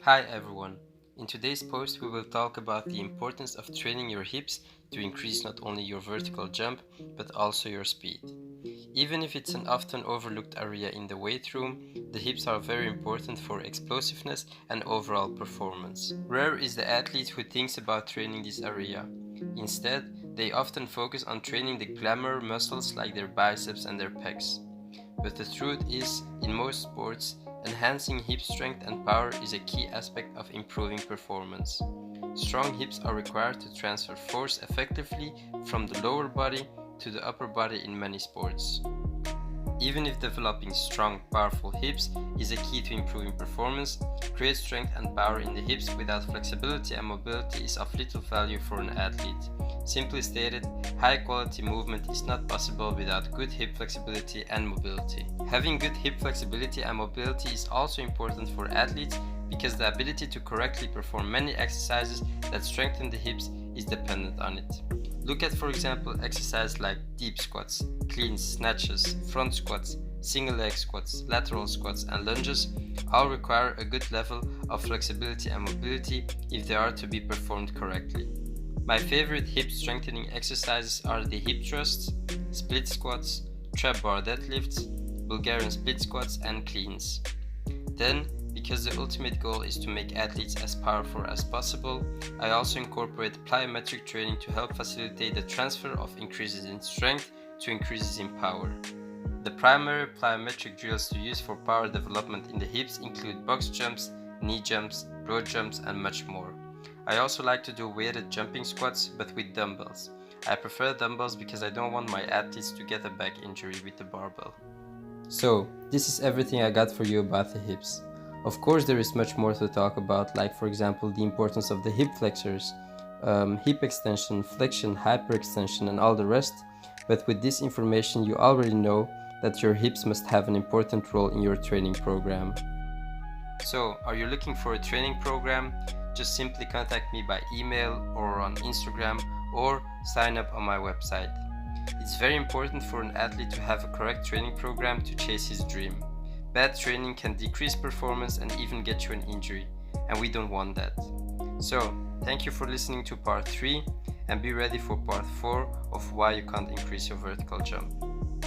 Hi everyone. In today's post we will talk about the importance of training your hips to increase not only your vertical jump but also your speed. Even if it's an often overlooked area in the weight room, the hips are very important for explosiveness and overall performance. Rare is the athlete who thinks about training this area. Instead, they often focus on training the glamour muscles like their biceps and their pecs. But the truth is, in most sports, enhancing hip strength and power is a key aspect of improving performance. Strong hips are required to transfer force effectively from the lower body to the upper body in many sports. Even if developing strong, powerful hips is a key to improving performance, great strength and power in the hips without flexibility and mobility is of little value for an athlete. Simply stated, high quality movement is not possible without good hip flexibility and mobility. Having good hip flexibility and mobility is also important for athletes because the ability to correctly perform many exercises that strengthen the hips is dependent on it. Look at, for example, exercises like deep squats, cleans, snatches, front squats, single leg squats, lateral squats, and lunges all require a good level of flexibility and mobility if they are to be performed correctly. My favorite hip strengthening exercises are the hip thrusts, split squats, trap bar deadlifts, Bulgarian split squats, and cleans. Then, because the ultimate goal is to make athletes as powerful as possible, I also incorporate plyometric training to help facilitate the transfer of increases in strength to increases in power. The primary plyometric drills to use for power development in the hips include box jumps, knee jumps, broad jumps, and much more. I also like to do weighted jumping squats but with dumbbells. I prefer dumbbells because I don't want my athletes to get a back injury with the barbell. So, this is everything I got for you about the hips. Of course, there is much more to talk about, like for example the importance of the hip flexors, hip extension, flexion, hyperextension, and all the rest. But with this information, you already know that your hips must have an important role in your training program. So, are you looking for a training program? Just simply contact me by email or on Instagram or sign up on my website. It's very important for an athlete to have a correct training program to chase his dream. Bad training can decrease performance and even get you an injury, and we don't want that. So, thank you for listening to part 3 and be ready for part 4 of why you can't increase your vertical jump.